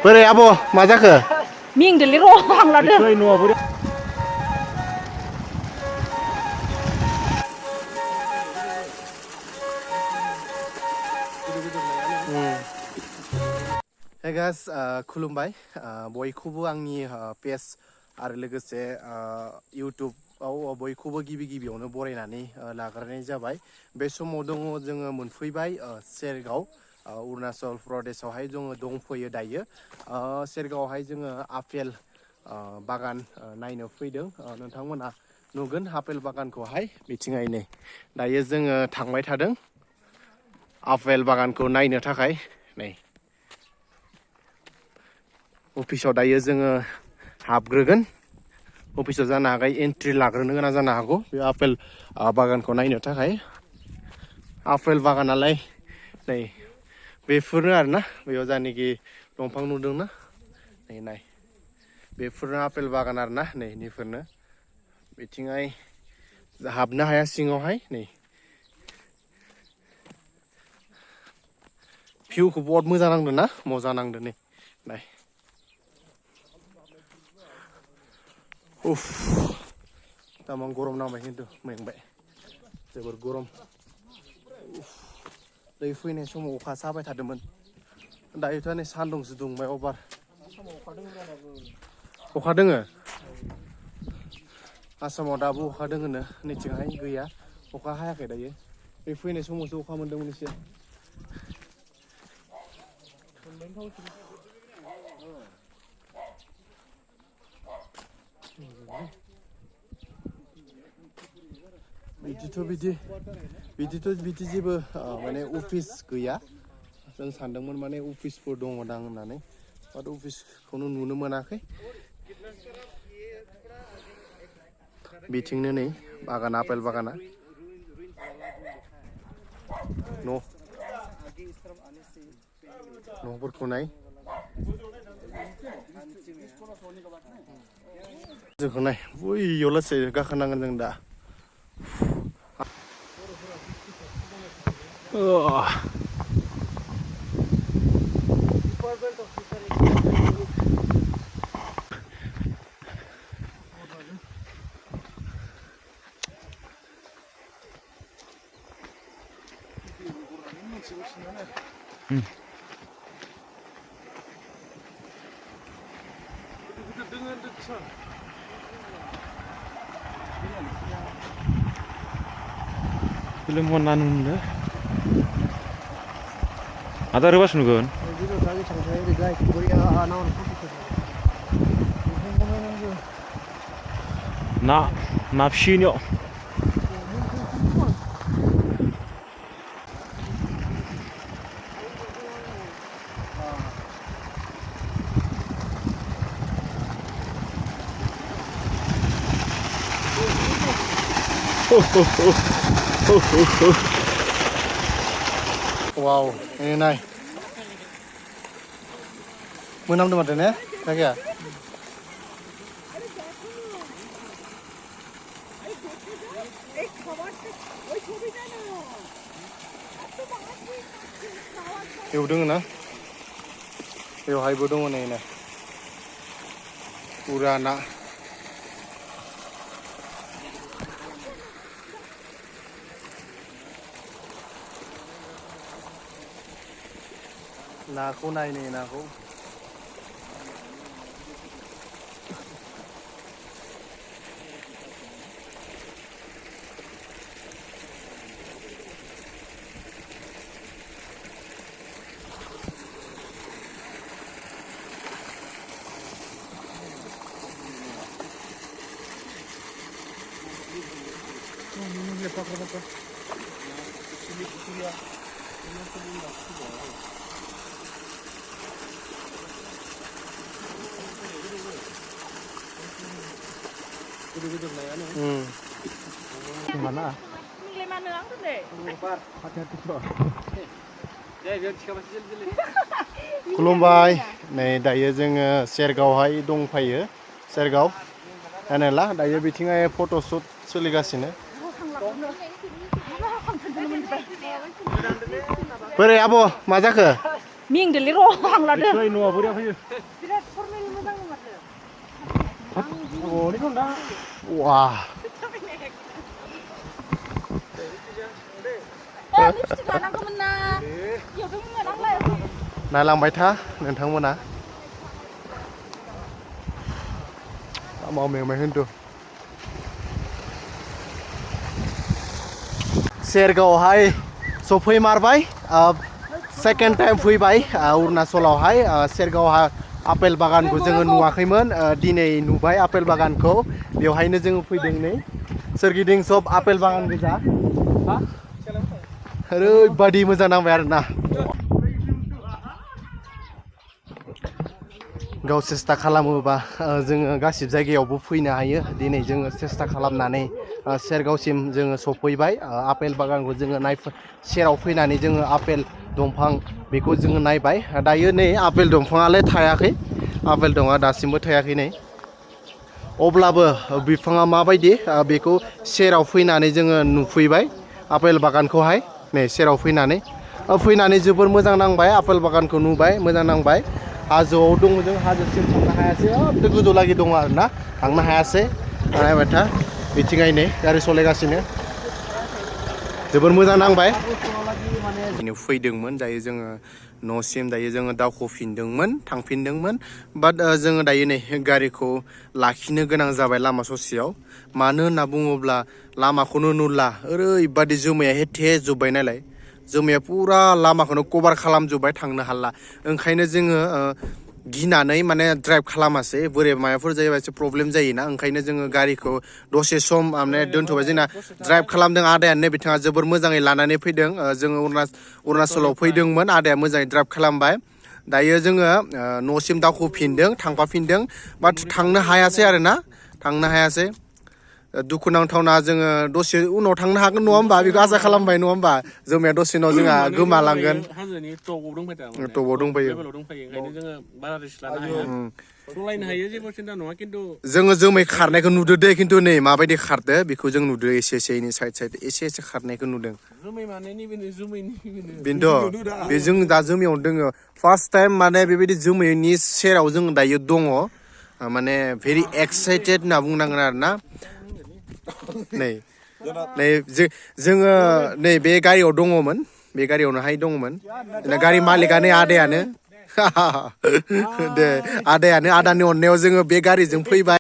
बोरै आब' मा जाखो? मिंदोलै र' हांलादो। Hey guys, खुलुमबाय बयखौबो आंनि पेज आरो लोगोसे इउटुबाव बयखौबो गिबियावनो बरायनानै लाग्रोनाय जाबाय। बे समाव जोङो मोनफैबाय शेरगाव अरुणाचल प्रदेशआवहाय जोङो दंफैयो दायो। शेरगावआवहाय जोङो आपेल बागान नायनो फैदों। नोंथांमोना नुगोन आपेल बागानखौहाय बिथिंहाय नै दायो जोङो थांबाय थादों आपेल बागानखौ नायनो थाखाय। नै अफिसाव दायो जोङो हाबग्रोगोन। अफिसाव जानो हागौ एन्ट्रि लाग्रोनो गोनां जानो हागौ बे आपेल बागानखौ नायनो थाखाय। आपेल बागानालाय नै बेफोरनो आरोना, बेयाव जायनाखि दंफां नुदोंना नै नाय बेफोरनो आपेल बागान आरोना, नै बेफोरनो बिथिंहाय हाबनो हाया सिङावहाय। नै भिउखौ बहुत मोजां नांदों ना, मजा नांदों नै नाय। उफ तामाम गरम नांबाय, खिन्थु मेंबाय जोबोर गरम। दै फैनाय समाव अखासो हाबाय थादोंमोन, दायोथ' नै सान्दुंसो दुंबाय अभार। अखा दोङो आसामाव दाबो अखा दोङोनो, नैथिंहाय गैया, अखा हायाखै दायो। बे फैनाय समावसो अखा मोनदोंमोन एसे। बिदि जेबो माने अफिस गैया। जों सानदोंमोन माने अफिसफोर दङदां होननानै, बाट अफिसखौनो नुनो मोनाखै। बिथिंनो नै बागान, आपेल बागाना न'फोरखौ नाय। जोंखौ नाय, बैयाव लासै गाखोनांगोन जों दा। Film mana nunda? Ada ribas nugun. Na psinyo. Wow, ini naik. Menam tuh matanya, lagi ya? Yêu đứng nè, yêu hai bữa đông này nè, Urana. Naku này nè, naku. Mana? Nilai mana ang tuh deh? Hati-hati bro. खुलुमबाय नै दायो जोङो शेरगावहाय दंफायो शेरगाव नायनायला दायो बिथिंहाय photoshoot सोलिगासिनो बोरै आब' मा जाखो मिंदोलै रं लादों Soy nuwa buri apa ya? बिराद फरमेल मोजां माथो Oh, ini kan dah. Wah. Lipstick लानांगौमोन ना इयावथ' मोनांलाय नायलांबाय था नोंथांमोना मावमेंबाय होनदो सेरगावहाय सफैमारबाय सेकेन्ड टाइम फैबाय अरुणाचलावहाय सेरगावहा आपेल बागानखौ जोङो नुवाखैमोन दिनै नुबाय आपेल बागानखौ बेवहायनो जोङो फैदों नै सोरगिदिं सब आपेल बागान गोजा ओरैबादि मोजां नांबाय आरोना गाव सेस्था खालामोबा जोङो गासिबो जायगायावबो फैनो हायो दिनै जोङो सेस्था खालामनानै सेरगावसिम जोङो सफैबाय आपेल बागानखौ जोङो सेराव फैनानै जोङो आपेल दंफां बेखौ जोङो नायबाय दायो नै आपेल दंफाङालाय थायाखै आपेल दंफाङा दासिमबो थायाखै नै अब्लाबो बिफाङा माबायदि बेखौ सेराव फैनानै जोङो नुफैबाय आपेल बागानखौहाय नै सेराव फैनानै जोबोर मोजां नांबाय आपेल बागानखौ नुबाय मोजां नांबाय हाजोआव दङ जों हाजोसिम थांनो हायासै बे गोजौलागि दङ आरोना थांनो हायासै नायबाय था बिथिंहायनो गारि सालायगासिनो जोबोर मोजां नांबाय फैदोंमोन दायो जोङो न'सिम दायो जोङो दावखोफिनदोंमोन थांफिनदोंमोन बाट जोङो दायो नै गारिखौ लाखिनो गोनां जाबाय लामा ससेयाव मानो होनना बुङोब्ला लामाखौनो नुला ओरैबादि जोमैया हेथे जोब्बाय नालाय जोमैया पुरा लामाखौनो कभार खालामजोब्बाय थांनो हाला ओंखायनो जोङो गिनानै माने ड्राइभ खालामासै बोरै माबाफोर जायोबा एसे प्रब्लेम जायोना ओंखायनो जोङो गारिखौ दसे सम माने दोनथ'बाय जोंना ड्राइभ खालामदों आदायानो बिथाङा जोबोर मोजाङै लानानै फैदों जोङो अरुणाचलाव फैदोंमोन आदाया मोजाङै ड्राइभ खालामबाय दायो जोङो न'सिम दावखोफिनदों थांफाफिनदों बाट थांनो हायासै आरोना थांनो हायासै दुखुनांथावना जोङो दसे उनाव थांनो हागोन नङा होमबा बेखौ आसा खालामबाय नङा होमबा जोमाया दसे उनाव जोंहा गोमालांगोन हाजोनि टपआव दंफैयो टपआव दंफैयो लेभेलाव दंफैयो ओंखायनो जोङो बारा रिस्क लानो हाया सलायनो हायो जेबो सिन्था नङा खिन्थु जोङो जोमै खारनायखौ नुदो दे खिन्थु नै माबायदि खारदो बेखौ जों नुदो एसे एनै साइड एसे खारनायखौ नुदों जोमै माने नैबे जोमैनि बेनोथ' बे जों दा जोमैयावनो दोङो फार्स्ट टाइम माने बेबायदि जोमैनि सेराव जों दायो दङ माने भेरि एक्साइटेड होनना बुंनांगोन आरोना नै जोङो नै बे गारियाव दङमोन बे गारियावनोहाय दङमोन गारि मालिकआनो आदायानो दे आदायानो आदानि अननायाव जोङो बे गारिजों फैबाय